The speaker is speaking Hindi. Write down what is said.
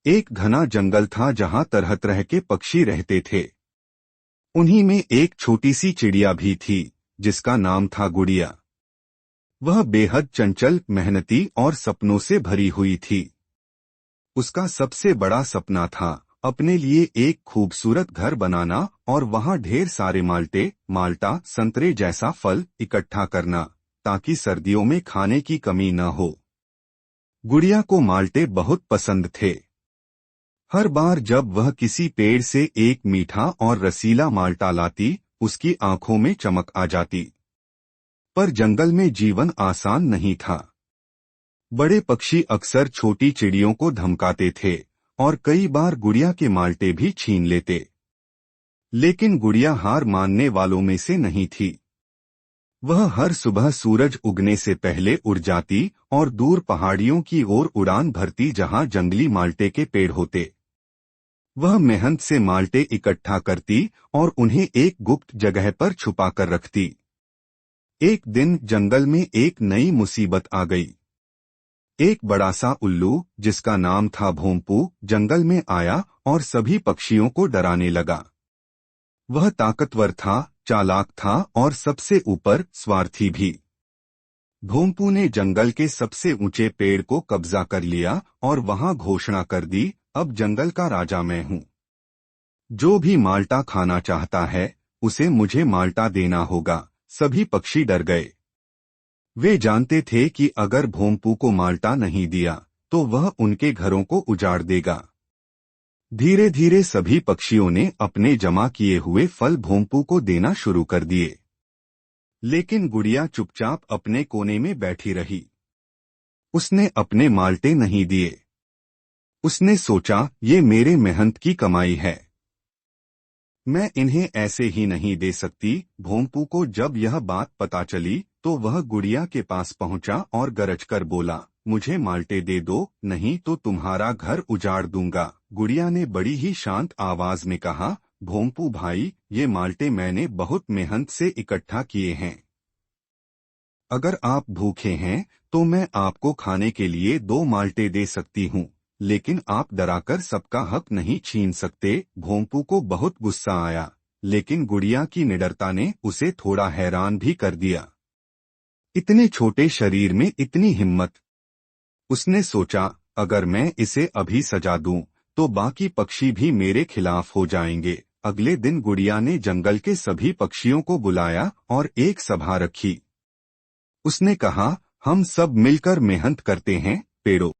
एक घना जंगल था जहां तरह तरह के पक्षी रहते थे। उन्हीं में एक छोटी सी चिड़िया भी थी जिसका नाम था गुड़िया। वह बेहद चंचल, मेहनती और सपनों से भरी हुई थी। उसका सबसे बड़ा सपना था अपने लिए एक खूबसूरत घर बनाना और वहां ढेर सारे माल्टे, माल्टा, संतरे जैसा फल इकट्ठा करना ताकि सर्दियों में खाने की कमी न हो। गुड़िया को माल्टे बहुत पसंद थे। हर बार जब वह किसी पेड़ से एक मीठा और रसीला माल्टा लाती, उसकी आंखों में चमक आ जाती। पर जंगल में जीवन आसान नहीं था। बड़े पक्षी अक्सर छोटी चिड़ियों को धमकाते थे और कई बार गुड़िया के माल्टे भी छीन लेते। लेकिन गुड़िया हार मानने वालों में से नहीं थी। वह हर सुबह सूरज उगने से पहले उड़ जाती और दूर पहाड़ियों की ओर उड़ान भरती जहां जंगली माल्टे के पेड़ होते। वह मेहनत से माल्टे इकट्ठा करती और उन्हें एक गुप्त जगह पर छुपा कर रखती। एक दिन जंगल में एक नई मुसीबत आ गई। एक बड़ा सा उल्लू जिसका नाम था भोंपू जंगल में आया और सभी पक्षियों को डराने लगा। वह ताकतवर था, चालाक था और सबसे ऊपर स्वार्थी भी। भोंपू ने जंगल के सबसे ऊंचे पेड़ को कब्जा कर लिया और वहां घोषणा कर दी, अब जंगल का राजा मैं हूं। जो भी माल्टा खाना चाहता है उसे मुझे माल्टा देना होगा। सभी पक्षी डर गए। वे जानते थे कि अगर भोंपू को माल्टा नहीं दिया तो वह उनके घरों को उजाड़ देगा। धीरे धीरे सभी पक्षियों ने अपने जमा किए हुए फल भोंपू को देना शुरू कर दिए। लेकिन गुड़िया चुपचाप अपने कोने में बैठी रही। उसने अपने माल्टे नहीं दिए। उसने सोचा, ये मेरे मेहनत की कमाई है, मैं इन्हें ऐसे ही नहीं दे सकती। भोंपू को जब यह बात पता चली तो वह गुड़िया के पास पहुंचा और गरज कर बोला, मुझे माल्टे दे दो, नहीं तो तुम्हारा घर उजाड़ दूंगा। गुड़िया ने बड़ी ही शांत आवाज में कहा, भोंपू भाई, ये माल्टे मैंने बहुत मेहनत से इकट्ठा किए हैं। अगर आप भूखे हैं तो मैं आपको खाने के लिए 2 माल्टे दे सकती हूँ, लेकिन आप डराकर सबका हक नहीं छीन सकते। भोंपू को बहुत गुस्सा आया, लेकिन गुड़िया की निडरता ने उसे थोड़ा हैरान भी कर दिया। इतने छोटे शरीर में इतनी हिम्मत। उसने सोचा, अगर मैं इसे अभी सजा दूं तो बाकी पक्षी भी मेरे खिलाफ हो जाएंगे। अगले दिन गुड़िया ने जंगल के सभी पक्षियों को बुलाया और एक सभा रखी। उसने कहा, हम सब मिलकर मेहनत करते हैं, पेड़ों